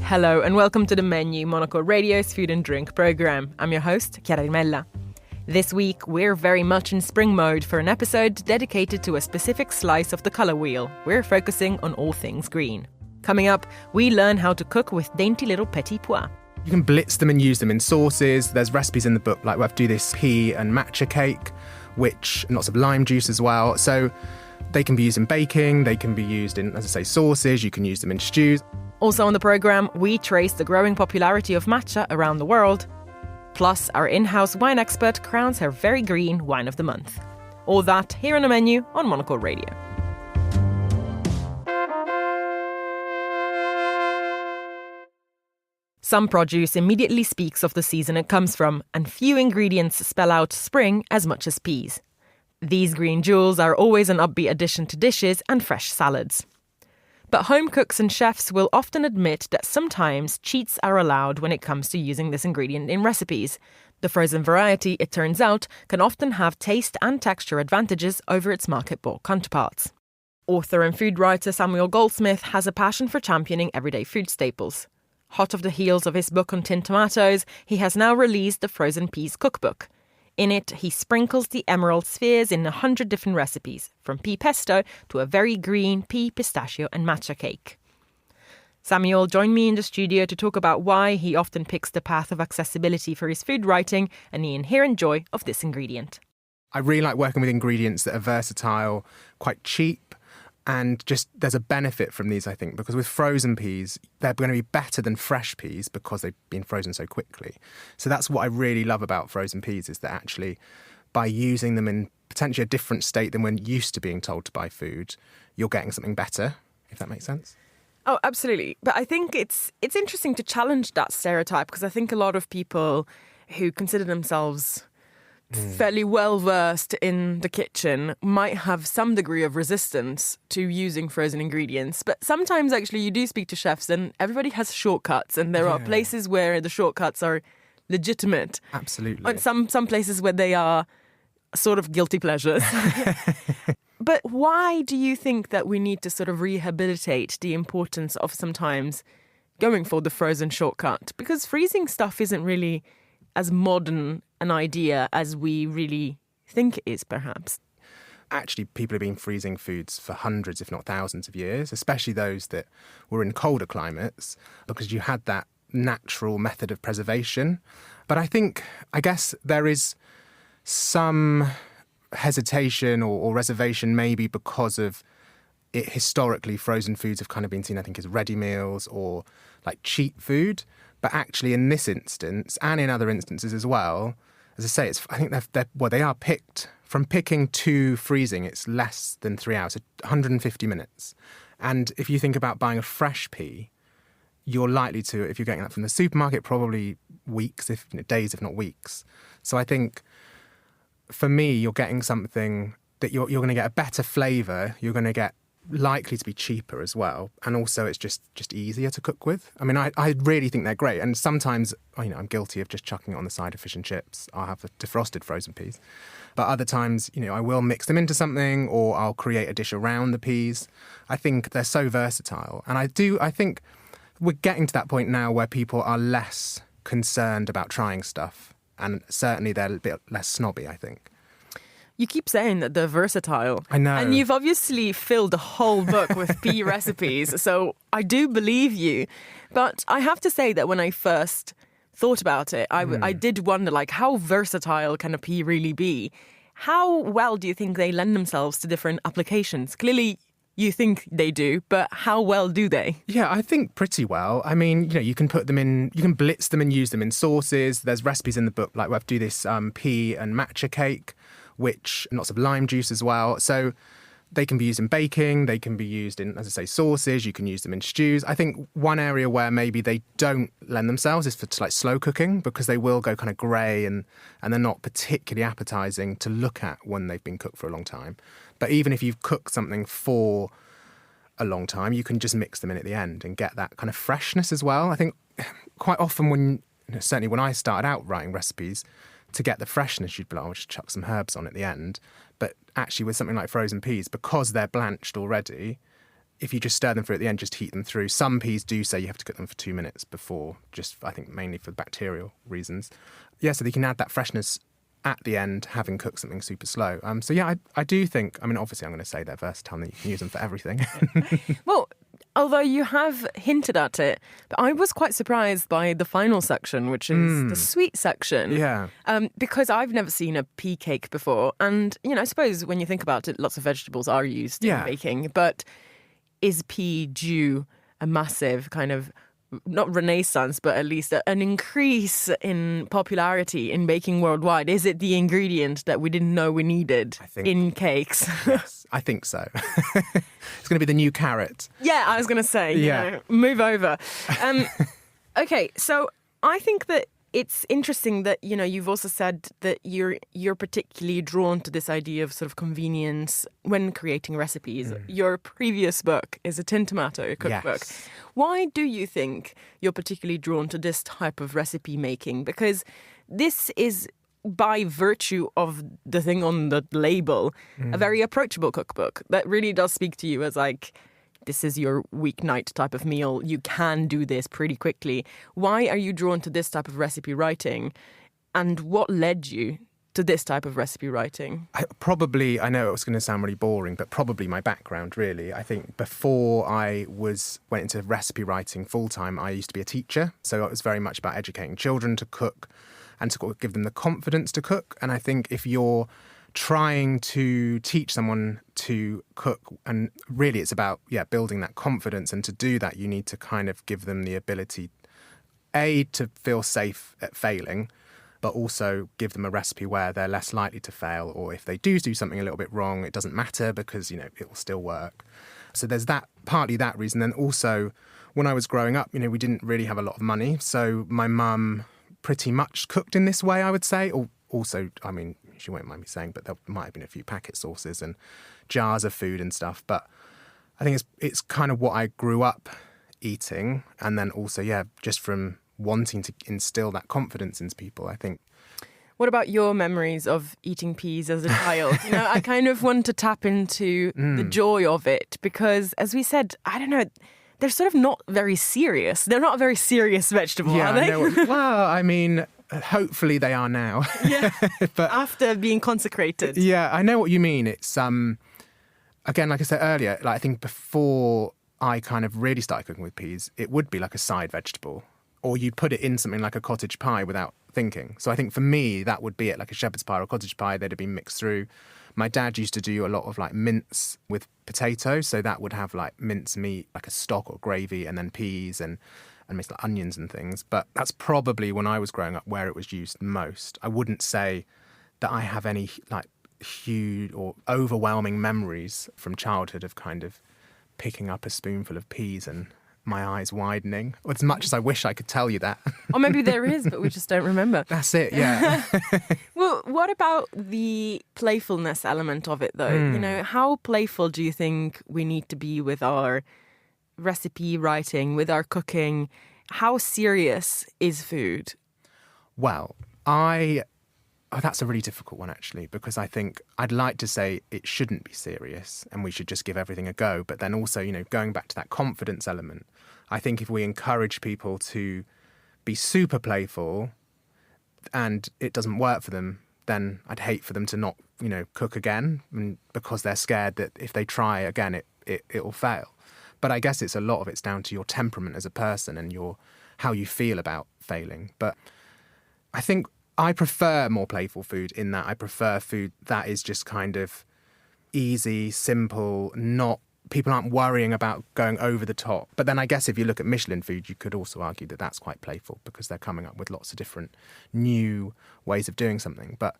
Hello and welcome to The Menu, Monocle Radio's food and drink programme. I'm your host, Chiara Rimella. This week, we're very much in spring mode for an episode dedicated to a specific slice of the colour wheel. We're focusing on all things green. Coming up, we learn how to cook with dainty little petit pois. You can blitz them and use them in sauces. There's recipes in the book, like we have to do this pea and matcha cake, and lots of lime juice as well. So they can be used in baking, they can be used in, as I say, sauces, you can use them in stews. Also on the programme, we trace the growing popularity of matcha around the world. Plus, our in-house wine expert crowns her very green wine of the month. All that here on The Menu on Monocle Radio. Some produce immediately speaks of the season it comes from, and few ingredients spell out spring as much as peas. These green jewels are always an upbeat addition to dishes and fresh salads. But home cooks and chefs will often admit that sometimes cheats are allowed when it comes to using this ingredient in recipes. The frozen variety, it turns out, can often have taste and texture advantages over its market-bought counterparts. Author and food writer Samuel Goldsmith has a passion for championing everyday food staples. Hot off the heels of his book on tinned tomatoes, he has now released the Frozen Peas Cookbook. In it, he sprinkles the emerald spheres in 100 different recipes, from pea pesto to a very green pea, pistachio and matcha cake. Samuel joined me in the studio to talk about why he often picks the path of accessibility for his food writing and the inherent joy of this ingredient. I really like working with ingredients that are versatile, quite cheap, and just there's a benefit from these, I think, because with frozen peas, they're going to be better than fresh peas because they've been frozen so quickly. So that's what I really love about frozen peas, is that actually by using them in potentially a different state than when used to being told to buy food, you're getting something better, if that makes sense. Oh, absolutely. But I think it's interesting to challenge that stereotype, because I think a lot of people who consider themselves fairly well versed in the kitchen might have some degree of resistance to using frozen ingredients. But sometimes actually you do speak to chefs and everybody has shortcuts, and there are places where the shortcuts are legitimate. Absolutely. And some places where they are sort of guilty pleasures. But why do you think that we need to sort of rehabilitate the importance of sometimes going for the frozen shortcut? Because freezing stuff isn't really as modern an idea as we really think it is, perhaps. Actually, people have been freezing foods for hundreds, if not thousands of years, especially those that were in colder climates, because you had that natural method of preservation. But I guess there is some hesitation or reservation, maybe because of it. Historically, frozen foods have kind of been seen, I think, as ready meals or like cheap food. But actually, in this instance, and in other instances as well, as I say, I think they are picked. From picking to freezing, it's less than 3 hours, 150 minutes. And if you think about buying a fresh pea, you're likely to, if you're getting that from the supermarket, probably weeks, days, if not weeks. So I think, for me, you're getting something that you're going to get a better flavour, you're going to get likely to be cheaper as well, and also it's just easier to cook with. I mean, I really think they're great, and sometimes I'm guilty of just chucking it on the side of fish and chips. I'll have the defrosted frozen peas, but other times I will mix them into something, or I'll create a dish around the peas. I think they're so versatile, and I think we're getting to that point now where people are less concerned about trying stuff, and certainly they're a bit less snobby, I think. You keep saying that they're versatile. I know. And you've obviously filled the whole book with pea recipes, so I do believe you. But I have to say that when I first thought about it, I did wonder, how versatile can a pea really be? How well do you think they lend themselves to different applications? Clearly, you think they do, but how well do they? Yeah, I think pretty well. I mean, you can put them in, you can blitz them and use them in sauces. There's recipes in the book, like we have to do this pea and matcha cake, and lots of lime juice as well. So they can be used in baking, they can be used in, as I say, sauces, you can use them in stews. I think one area where maybe they don't lend themselves is for slow cooking, because they will go kind of grey and they're not particularly appetising to look at when they've been cooked for a long time. But even if you've cooked something for a long time, you can just mix them in at the end and get that kind of freshness as well. I think quite often certainly when I started out writing recipes, to get the freshness, you'd be like, I'll just chuck some herbs on at the end. But actually with something like frozen peas, because they're blanched already, if you just stir them through at the end, just heat them through. Some peas do say you have to cook them for 2 minutes before, just I think mainly for bacterial reasons. Yeah, so you can add that freshness at the end, having cooked something super slow. So yeah, I do think, I mean, obviously I'm going to say they're versatile and you can use them for everything. Well, although you have hinted at it, but I was quite surprised by the final section, which is the sweet section. Yeah. Because I've never seen a pea cake before. And, I suppose when you think about it, lots of vegetables are used in baking. But is pea due a massive kind of, not renaissance, but at least an increase in popularity in baking worldwide? Is it the ingredient that we didn't know we needed in cakes? Yes, I think so. It's going to be the new carrot. Yeah, I was going to say, move over. Okay, so I think that it's interesting that, you've also said that you're particularly drawn to this idea of sort of convenience when creating recipes. Your previous book is a tin tomato cookbook. Yes. Why do you think you're particularly drawn to this type of recipe making? Because this is, by virtue of the thing on the label, a very approachable cookbook that really does speak to you as like, this is your weeknight type of meal. You can do this pretty quickly. Why are you drawn to this type of recipe writing? And what led you to this type of recipe writing? I know it was going to sound really boring, but probably my background, really. I think before I went into recipe writing full-time, I used to be a teacher. So it was very much about educating children to cook and to give them the confidence to cook. And I think if you're trying to teach someone to cook, and really it's about building that confidence, and to do that you need to kind of give them the ability to feel safe at failing, but also give them a recipe where they're less likely to fail, or if they do something a little bit wrong, it doesn't matter because it will still work. So there's partly that reason. Then also when I was growing up, we didn't really have a lot of money, so my mum pretty much cooked in this way, I would say. Also, I mean, she won't mind me saying, but there might have been a few packet sauces and jars of food and stuff. But I think it's kind of what I grew up eating. And then also, just from wanting to instill that confidence into people, I think. What about your memories of eating peas as a child? I kind of want to tap into the joy of it because, as we said, I don't know, they're sort of not very serious. They're not a very serious vegetable, are they? Well, I mean, hopefully they are now. Yeah, but after being consecrated. Yeah, I know what you mean. It's, again, like I said earlier, I think before I kind of really started cooking with peas, it would be like a side vegetable. Or you'd put it in something like a cottage pie without thinking. So I think for me, that would be it, like a shepherd's pie or a cottage pie. They'd have been mixed through. My dad used to do a lot of like mince with potatoes. So that would have like mince meat, like a stock or gravy, and then peas and mixed like onions and things. But that's probably when I was growing up where it was used most. I wouldn't say that I have any like huge or overwhelming memories from childhood of kind of picking up a spoonful of peas and my eyes widening, as much as I wish I could tell you that. Or maybe there is, but we just don't remember. That's it, yeah. Well, what about the playfulness element of it, though? How playful do you think we need to be with our recipe writing, with our cooking? How serious is food? Well, that's a really difficult one, actually, because I think I'd like to say it shouldn't be serious and we should just give everything a go. But then also, going back to that confidence element, I think if we encourage people to be super playful and it doesn't work for them, then I'd hate for them to not, cook again, because they're scared that if they try again, it'll fail. But I guess a lot of it's down to your temperament as a person and how you feel about failing. But I think I prefer more playful food in that I prefer food that is just kind of easy, simple, people aren't worrying about going over the top. But then I guess if you look at Michelin food, you could also argue that that's quite playful because they're coming up with lots of different new ways of doing something. But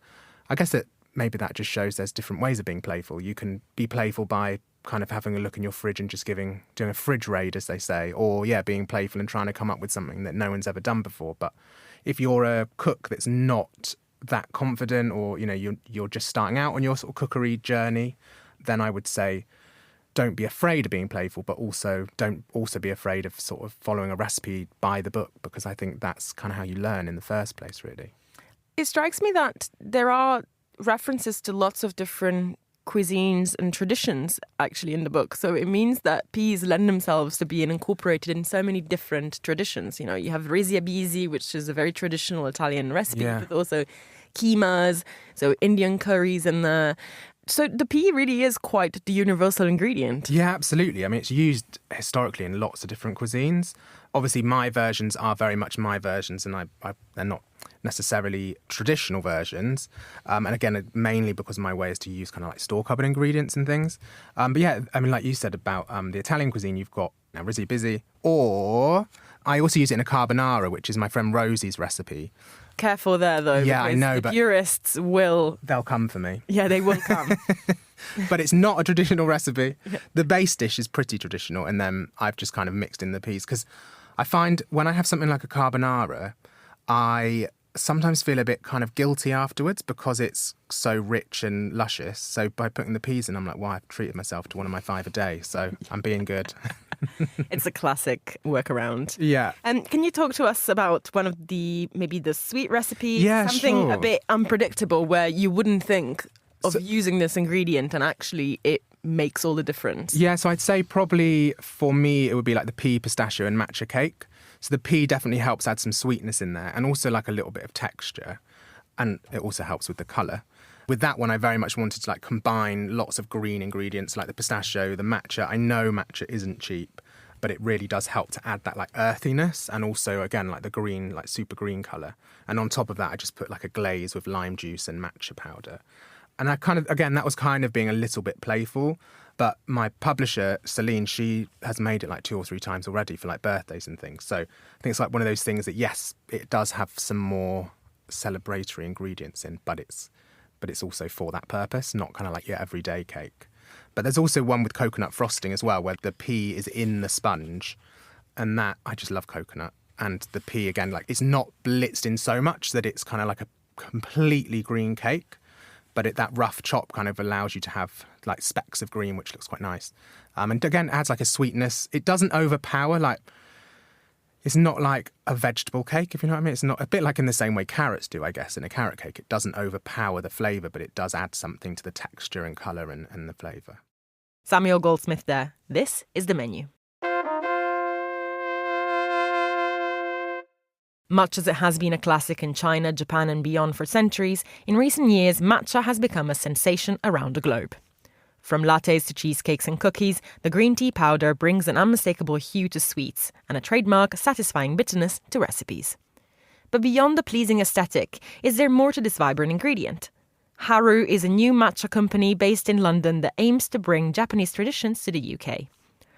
I guess that maybe that just shows there's different ways of being playful. You can be playful by kind of having a look in your fridge and just doing a fridge raid, as they say, or being playful and trying to come up with something that no one's ever done before. But if you're a cook that's not that confident, or you're just starting out on your sort of cookery journey, then I would say don't be afraid of being playful, but also don't also be afraid of sort of following a recipe by the book, because I think that's kind of how you learn in the first place, really. It strikes me that there are references to lots of different cuisines and traditions actually in the book. So it means that peas lend themselves to being incorporated in so many different traditions. You know, you have risi abisi, which is a very traditional Italian recipe, but also keemas, so Indian curries and so the pea really is quite the universal ingredient. Yeah, absolutely. I mean, it's used historically in lots of different cuisines. Obviously, my versions are very much my versions, and they're not necessarily traditional versions. And again, mainly because my way is to use kind of like store-cupboard ingredients and things. But yeah, I mean, like you said about the Italian cuisine, you've got risi busy, or I also use it in a carbonara, which is my friend Rosie's recipe. Careful there, though. Yeah, I know, but purists will... They'll come for me. Yeah, they will come. But it's not a traditional recipe. Yeah. The base dish is pretty traditional, and then I've just kind of mixed in the peas. Because I find when I have something like a carbonara, I sometimes feel a bit kind of guilty afterwards because it's so rich and luscious. So by putting the peas in, I'm like, well, I've treated myself to one of my 5 a day, so I'm being good. It's a classic workaround. Yeah. And can you talk to us about one of maybe the sweet recipes? Yeah, something sure. a bit unpredictable where you wouldn't think of using this ingredient and actually it makes all the difference. Yeah, so I'd say probably for me it would be like the pea, pistachio and matcha cake. So the pea definitely helps add some sweetness in there and also like a little bit of texture. And it also helps with the colour. With that one, I very much wanted to like combine lots of green ingredients like the pistachio, the matcha. I know matcha isn't cheap, but it really does help to add that like earthiness and also, again, like the green, like super green colour. And on top of that, I just put like a glaze with lime juice and matcha powder. And I kind of, again, that was kind of being a little bit playful. But my publisher, Celine, she has made it like 2 or 3 times already for like birthdays and things. So I think it's like one of those things that, yes, it does have some more celebratory ingredients in, but it's also for that purpose, not kind of like your everyday cake. But there's also one with coconut frosting as well, where the pea is in the sponge. And that, I just love coconut. And the pea, again, like it's not blitzed in so much that it's kind of like a completely green cake. But that rough chop kind of allows you to have like specks of green, which looks quite nice. And again, it adds like a sweetness. It doesn't overpower, like, it's not like a vegetable cake, if you know what I mean. It's not a bit like in the same way carrots do, I guess, in a carrot cake. It doesn't overpower the flavour, but it does add something to the texture and colour and the flavour. Samuel Goldsmith there. This is the menu. Much as it has been a classic in China, Japan and beyond for centuries, in recent years matcha has become a sensation around the globe. From lattes to cheesecakes and cookies, the green tea powder brings an unmistakable hue to sweets and a trademark satisfying bitterness to recipes. But beyond the pleasing aesthetic, is there more to this vibrant ingredient? Haru is a new matcha company based in London that aims to bring Japanese traditions to the UK.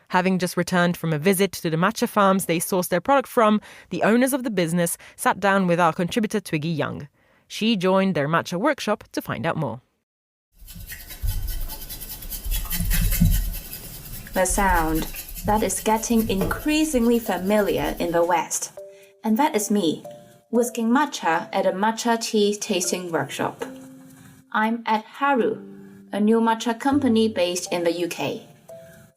Having just returned from a visit to the matcha farms they source their product from, the owners of the business sat down with our contributor Twiggy Yeung. She joined their matcha workshop to find out more. The sound that is getting increasingly familiar in the West. And that is me, whisking matcha at a matcha tea tasting workshop. I'm at Haru, a new matcha company based in the UK.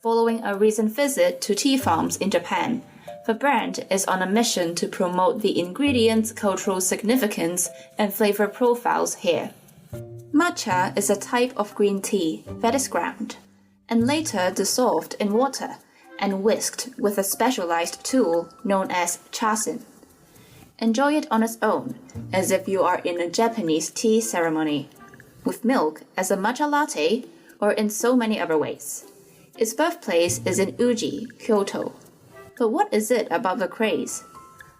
Following a recent visit to tea farms in Japan, the brand is on a mission to promote the ingredients' cultural significance and flavor profiles here. Matcha is a type of green tea that is ground and later dissolved in water and whisked with a specialized tool known as chasen. Enjoy it on its own, as if you are in a Japanese tea ceremony, with milk as a matcha latte or in so many other ways. Its birthplace is in Uji, Kyoto. But what is it about the craze?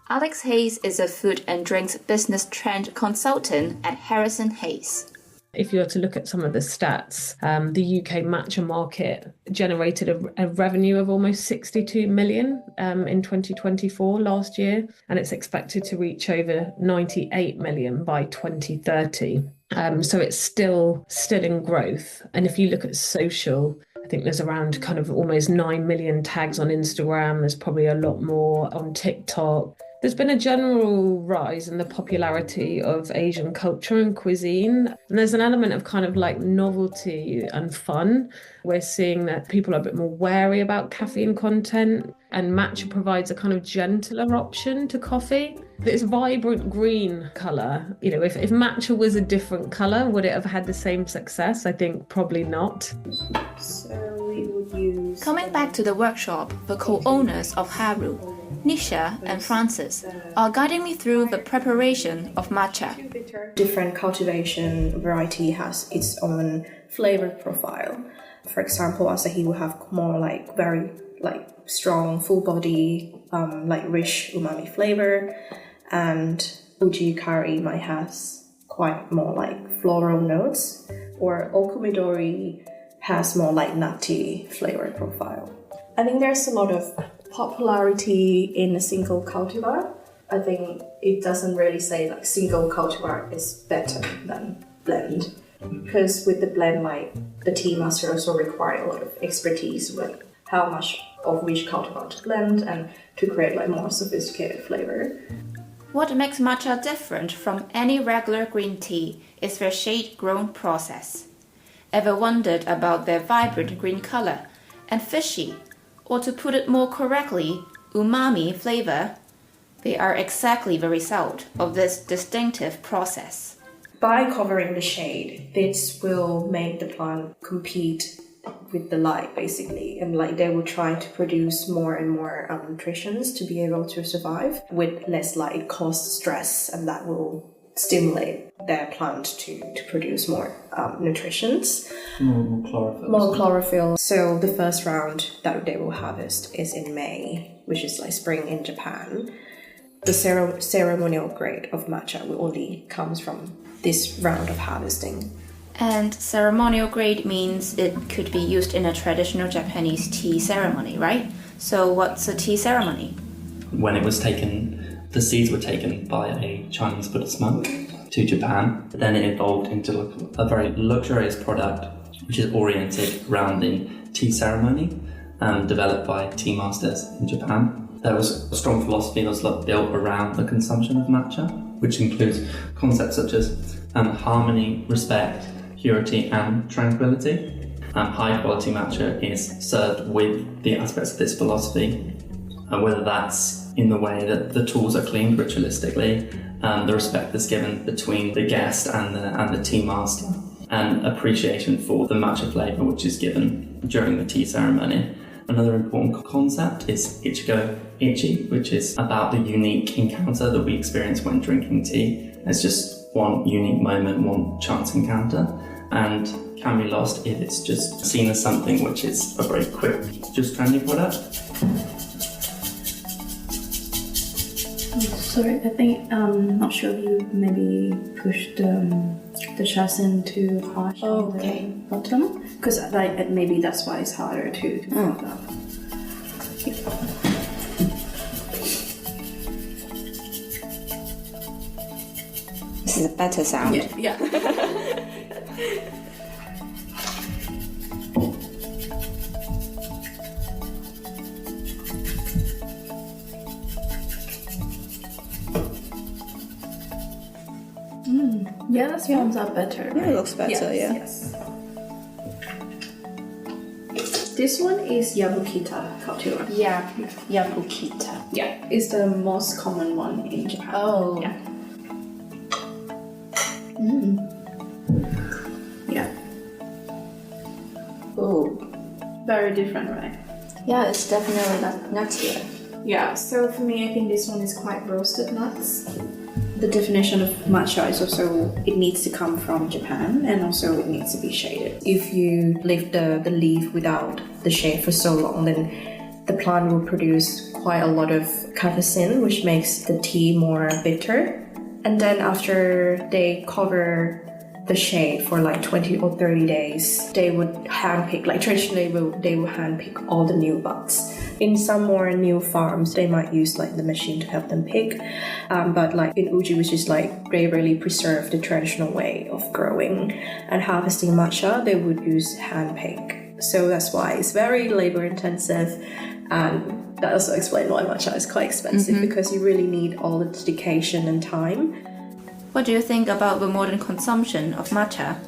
Alex Hayes is a food and drinks business trend consultant at Harrison Hayes. If you were to look at some of the stats, the UK matcha market generated a revenue of almost 62 million in 2024 last year, and it's expected to reach over 98 million by 2030. So it's still in growth. And if you look at social, I think there's around kind of almost 9 million tags on Instagram. There's probably a lot more on TikTok. There's been a general rise in the popularity of Asian culture and cuisine. And there's an element of kind of like novelty and fun. We're seeing that people are a bit more wary about caffeine content, and matcha provides a kind of gentler option to coffee. This vibrant green colour, if matcha was a different colour, would it have had the same success? I think probably not. So we would use... Coming back to the workshop, the co-owners of Haru, Nisha and Francis, are guiding me through the preparation of matcha. Different cultivation variety has its own flavor profile. For example, Asahi will have more like very strong, full body, rich umami flavor, and Uji Kari might has quite more like floral notes, or Okumidori has more like nutty flavor profile. I think there's a lot of popularity in a single cultivar. I think it doesn't really say like single cultivar is better than blend, because with the blend, like the tea master also require a lot of expertise with how much of which cultivar to blend and to create like more sophisticated flavor. What makes matcha different from any regular green tea is their shade-grown process. Ever wondered about their vibrant green color and fishy, or to put it more correctly, umami flavor? They are exactly the result of this distinctive process. By covering the shade, this will make the plant compete with the light basically, and like they will try to produce more and more nutritions to be able to survive. With less light, it causes stress, and that will stimulate their plant to produce more nutritions. More chlorophyll. More chlorophyll. So the first round that they will harvest is in May, which is like spring in Japan. The ceremonial grade of matcha will only comes from this round of harvesting. And ceremonial grade means it could be used in a traditional Japanese tea ceremony, right? So what's a tea ceremony? When it was taken, the seeds were taken by a Chinese Buddhist monk to Japan. Then it evolved into a very luxurious product, which is oriented around the tea ceremony, developed by tea masters in Japan. There was a strong philosophy that was built around the consumption of matcha, which includes concepts such as harmony, respect, purity and tranquility. High quality matcha is served with the aspects of this philosophy, whether that's in the way that the tools are cleaned ritualistically, the respect that's given between the guest and the tea master, and appreciation for the matcha flavour which is given during the tea ceremony. Another important concept is Ichigo Ichi, which is about the unique encounter that we experience when drinking tea. It's just one unique moment, one chance encounter, and can be lost if it's just seen as something which is a very quick, just trendy product. Sorry, I think I'm not sure if you maybe pushed the chassis too harsh on the bottom, because like maybe that's why it's harder to fold up. This is a better sound. Yeah. Yeah, that sounds up better. Yeah, it looks better, yes. This one is Yabukita cultivar. Yeah, Yabukita. Yeah, it's the most common one in Japan. Oh. Yeah. Yeah. Oh. Very different, right? Yeah, it's definitely nuttier. Yeah, so for me, I think this one is quite roasted nuts. The definition of matcha is also it needs to come from Japan, and also it needs to be shaded. If you leave the leaf without the shade for so long, then the plant will produce quite a lot of capsaicin, which makes the tea more bitter. And then after they cover the shade for like 20 or 30 days, they would handpick, like traditionally they will handpick all the new buds. In some more new farms, they might use like the machine to help them pick. But like in Uji, which is like they really preserve the traditional way of growing and harvesting matcha, they would use handpick. So that's why it's very labor intensive, and That also explains why matcha is quite expensive, because you really need all the dedication and time. What do you think about the modern consumption of matcha?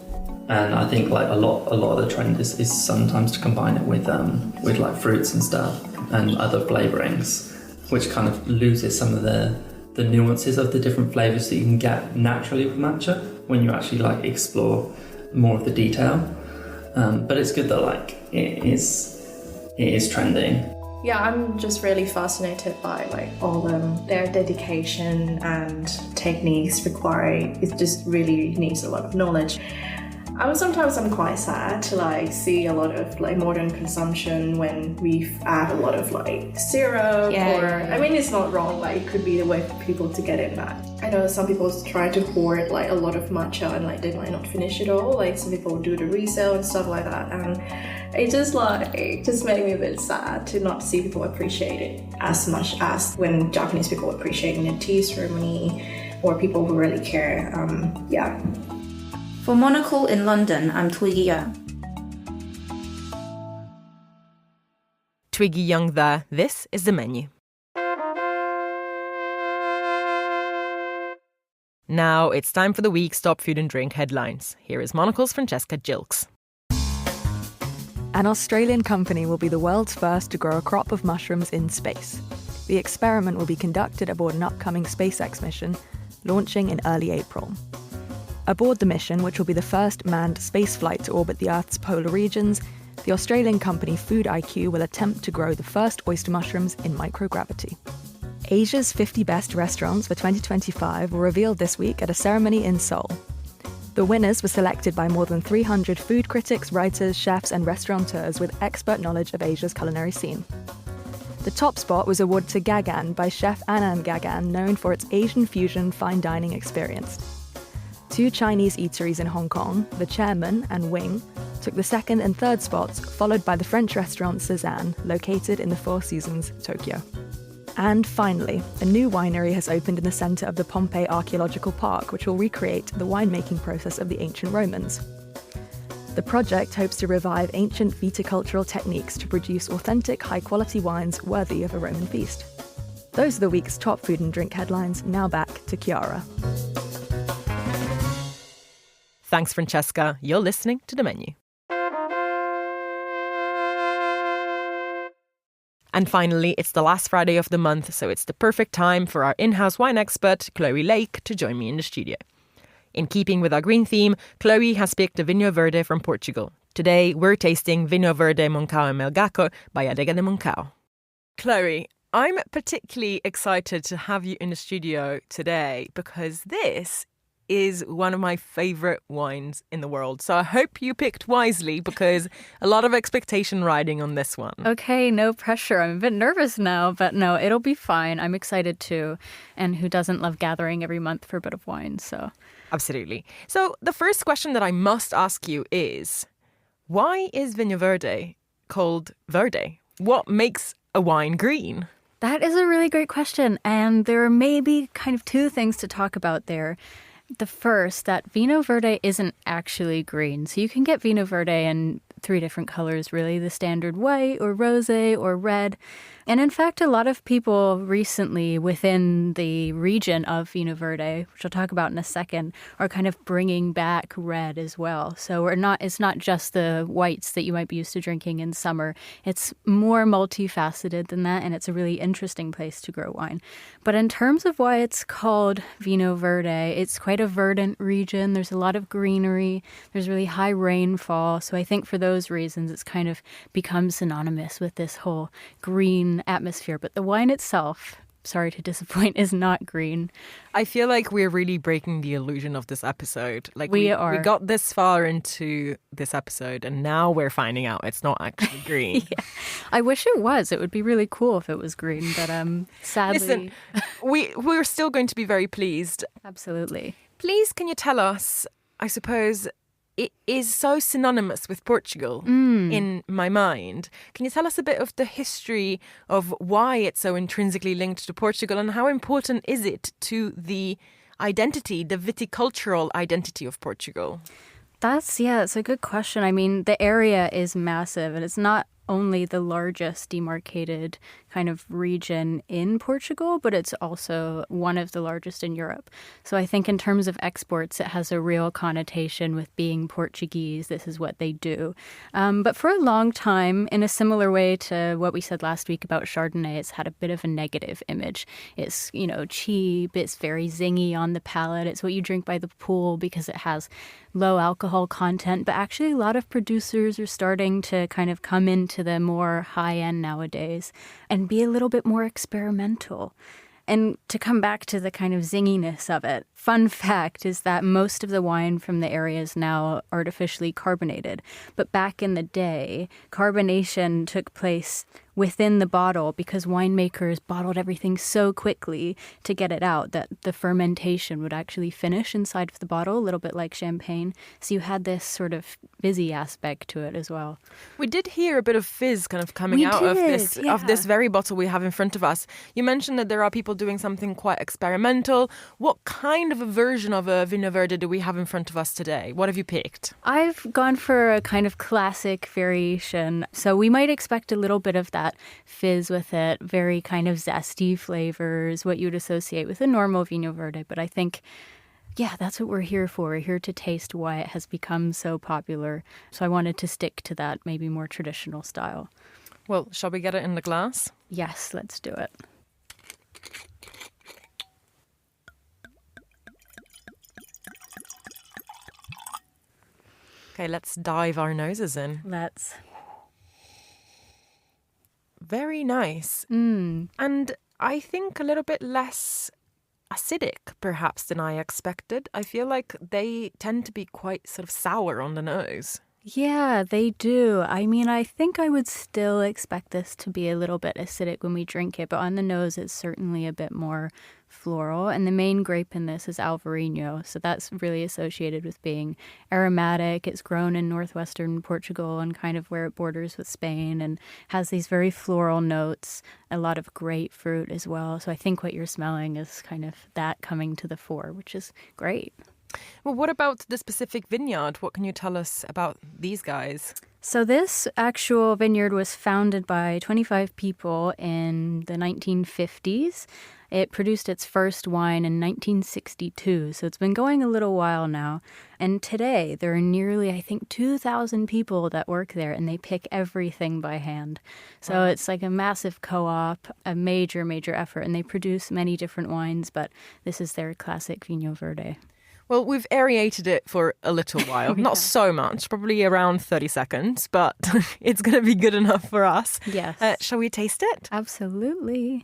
And I think like a lot of the trend is sometimes to combine it with like fruits and stuff and other flavourings, which kind of loses some of the nuances of the different flavours that you can get naturally with matcha when you actually like explore more of the detail. But it's good that like it is trending. Yeah, I'm just really fascinated by like all their dedication and techniques required. It just really needs a lot of knowledge. Sometimes I'm quite sad to like see a lot of like modern consumption when we've added a lot of like syrup I mean, it's not wrong, like it could be the way for people to get in that. I know some people try to hoard like a lot of matcha and like they might not finish it all. Like some people do the resale and stuff like that, and it just made me a bit sad to not see people appreciate it as much as when Japanese people appreciating the tea ceremony or people who really care. For Monocle in London, I'm Twiggy Yeung. Twiggy Yeung there. This is the menu. Now it's time for the week's top food and drink headlines. Here is Monocle's Francesca Gilks. An Australian company will be the world's first to grow a crop of mushrooms in space. The experiment will be conducted aboard an upcoming SpaceX mission, launching in early April. Aboard the mission, which will be the first manned spaceflight to orbit the Earth's polar regions, the Australian company Food IQ will attempt to grow the first oyster mushrooms in microgravity. Asia's 50 best restaurants for 2025 were revealed this week at a ceremony in Seoul. The winners were selected by more than 300 food critics, writers, chefs and restaurateurs with expert knowledge of Asia's culinary scene. The top spot was awarded to Gagan by chef Anand Gagan, known for its Asian fusion fine dining experience. 2 Chinese eateries in Hong Kong, The Chairman and Wing, took the second and third spots, followed by the French restaurant Cézanne, located in the Four Seasons, Tokyo. And finally, a new winery has opened in the centre of the Pompeii Archaeological Park, which will recreate the winemaking process of the ancient Romans. The project hopes to revive ancient viticultural techniques to produce authentic, high-quality wines worthy of a Roman feast. Those are the week's top food and drink headlines. Now back to Chiara. Thanks, Francesca. You're listening to The Menu. And finally, it's the last Friday of the month, so it's the perfect time for our in-house wine expert, Chloe Lake, to join me in the studio. In keeping with our green theme, Chloe has picked a Vinho Verde from Portugal. Today, we're tasting Vinho Verde Moncao e Melgaco by Adega de Moncao. Chloe, I'm particularly excited to have you in the studio today because this is one of my favourite wines in the world. So I hope you picked wisely because a lot of expectation riding on this one. Okay, no pressure. I'm a bit nervous now, but no, it'll be fine. I'm excited too. And who doesn't love gathering every month for a bit of wine? So absolutely. So the first question that I must ask you is, why is Vinho Verde called verde? What makes a wine green? That is a really great question. And there are maybe kind of 2 things to talk about there. The first, that Vinho Verde isn't actually green. So you can get Vinho Verde in 3 different colors, really, the standard white or rosé or red. And in fact, a lot of people recently within the region of Vinho Verde, which I'll talk about in a second, are kind of bringing back red as well. So it's not just the whites that you might be used to drinking in summer. It's more multifaceted than that, and it's a really interesting place to grow wine. But in terms of why it's called Vinho Verde, it's quite a verdant region. There's a lot of greenery. There's really high rainfall. So I think for those reasons, it's kind of become synonymous with this whole green atmosphere. But the wine itself, sorry to disappoint, is not green. I feel like we're really breaking the illusion of this episode. Like we are. We got this far into this episode and now we're finding out it's not actually green. Yeah. I wish it was. It would be really cool if it was green, but sadly... Listen, we're still going to be very pleased. Absolutely. Please, can you tell us, I suppose, it is so synonymous with Portugal in my mind. Can you tell us a bit of the history of why it's so intrinsically linked to Portugal and how important is it to the identity, the viticultural identity of Portugal? It's a good question. I mean, the area is massive and it's not only the largest demarcated kind of region in Portugal, but it's also one of the largest in Europe. So I think in terms of exports, it has a real connotation with being Portuguese. This is what they do. But for a long time, in a similar way to what we said last week about Chardonnay, it's had a bit of a negative image. It's, cheap, it's very zingy on the palate. It's what you drink by the pool because it has low alcohol content. But actually, a lot of producers are starting to kind of come into the more high end nowadays and be a little bit more experimental. And to come back to the kind of zinginess of it, fun fact is that most of the wine from the area is now artificially carbonated. But back in the day, carbonation took place within the bottle because winemakers bottled everything so quickly to get it out that the fermentation would actually finish inside of the bottle, a little bit like champagne. So you had this sort of fizzy aspect to it as well. We did hear a bit of fizz kind of coming out of this very bottle we have in front of us. You mentioned that there are people doing something quite experimental. What kind of a version of a Vinho Verde do we have in front of us today? What have you picked? I've gone for a kind of classic variation. So we might expect a little bit of that fizz with it, very kind of zesty flavors, what you would associate with a normal Vinho Verde. But I think, that's what we're here for. We're here to taste why it has become so popular. So I wanted to stick to that maybe more traditional style. Well, shall we get it in the glass? Yes, let's do it. Okay, let's dive our noses in. Let's. Very nice. And I think a little bit less acidic, perhaps, than I expected. I feel like they tend to be quite sort of sour on the nose. Yeah, they do. I mean, I think I would still expect this to be a little bit acidic when we drink it, but on the nose, it's certainly a bit more floral. And the main grape in this is Alvarinho, so that's really associated with being aromatic. It's grown in northwestern Portugal and kind of where it borders with Spain and has these very floral notes, a lot of grapefruit as well. So I think what you're smelling is kind of that coming to the fore, which is great. Well, what about the specific vineyard? What can you tell us about these guys? So this actual vineyard was founded by 25 people in the 1950s. It produced its first wine in 1962, so it's been going a little while now. And today, there are nearly, I think, 2,000 people that work there, and they pick everything by hand. So It's like a massive co-op, a major, major effort, and they produce many different wines, but this is their classic Vinho Verde. Well, we've aerated it for a little while. Not so much, probably around 30 seconds, but it's going to be good enough for us. Yes. Shall we taste it? Absolutely.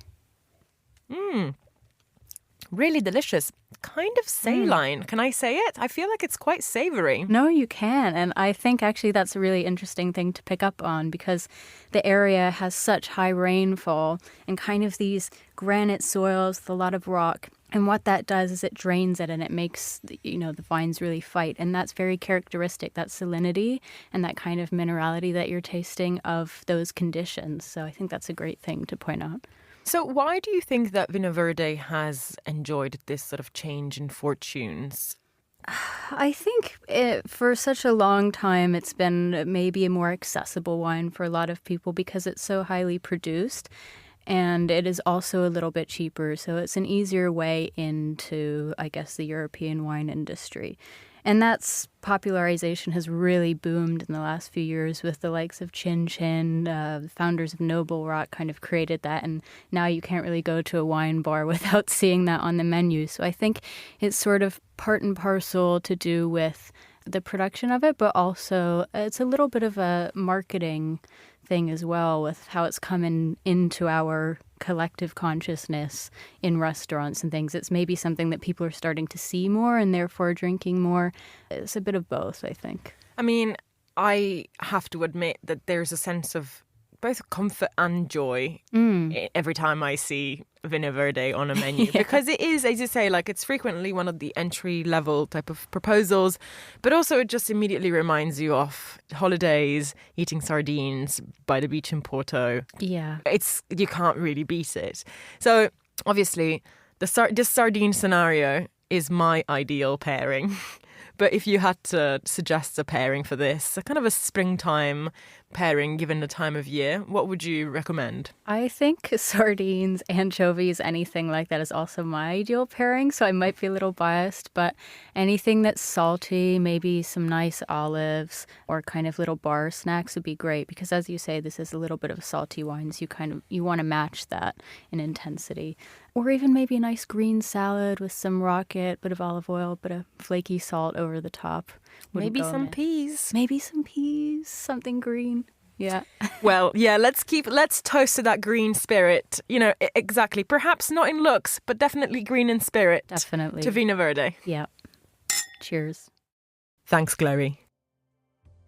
Really delicious. Kind of saline. Can I say it? I feel like it's quite savoury. No, you can. And I think actually that's a really interesting thing to pick up on because the area has such high rainfall and kind of these granite soils with a lot of rock. And what that does is it drains it and it makes, the vines really fight. And that's very characteristic, that salinity and that kind of minerality that you're tasting of those conditions. So I think that's a great thing to point out. So why do you think that Vinho Verde has enjoyed this sort of change in fortunes? I think for such a long time, it's been maybe a more accessible wine for a lot of people because it's so highly produced. And it is also a little bit cheaper, so it's an easier way into, I guess, the European wine industry. And that's popularization has really boomed in the last few years with the likes of Chin Chin. The founders of Noble Rock kind of created that, and now you can't really go to a wine bar without seeing that on the menu. So I think it's sort of part and parcel to do with the production of it, but also it's a little bit of a marketing thing as well with how it's coming into our collective consciousness in restaurants and things. It's maybe something that people are starting to see more and therefore drinking more. It's a bit of both, I think. I mean, I have to admit that there's a sense of both comfort and joy every time I see Vinho Verde on a menu because it is, as you say, like it's frequently one of the entry-level type of proposals, but also it just immediately reminds you of holidays, eating sardines by the beach in Porto. Yeah. You can't really beat it. So obviously, this sardine scenario is my ideal pairing. But if you had to suggest a pairing for this, a kind of a springtime pairing given the time of year, what would you recommend? I think sardines, anchovies, anything like that is also my ideal pairing. So I might be a little biased, but anything that's salty, maybe some nice olives or kind of little bar snacks would be great. Because as you say, this is a little bit of a salty wine, so you want to match that in intensity. Or even maybe a nice green salad with some rocket, bit of olive oil, bit of flaky salt over the top. Maybe some peas. Maybe some peas, something green. Yeah. Well, yeah, let's toast to that green spirit. Exactly. Perhaps not in looks, but definitely green in spirit. Definitely. To Vino Verde. Yeah. Cheers. Thanks, Glory.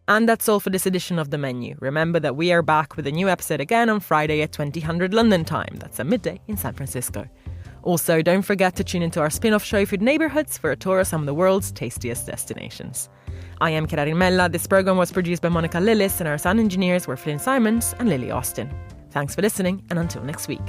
And that's all for this edition of The Menu. Remember that we are back with a new episode again on Friday at 2000 London time. That's at midday in San Francisco. Also, don't forget to tune into our spin-off show Food Neighborhoods for a tour of some of the world's tastiest destinations. I am Chiara Rimella. This program was produced by Monica Lillis and our sound engineers were Flynn Simons and Lily Austin. Thanks for listening and until next week.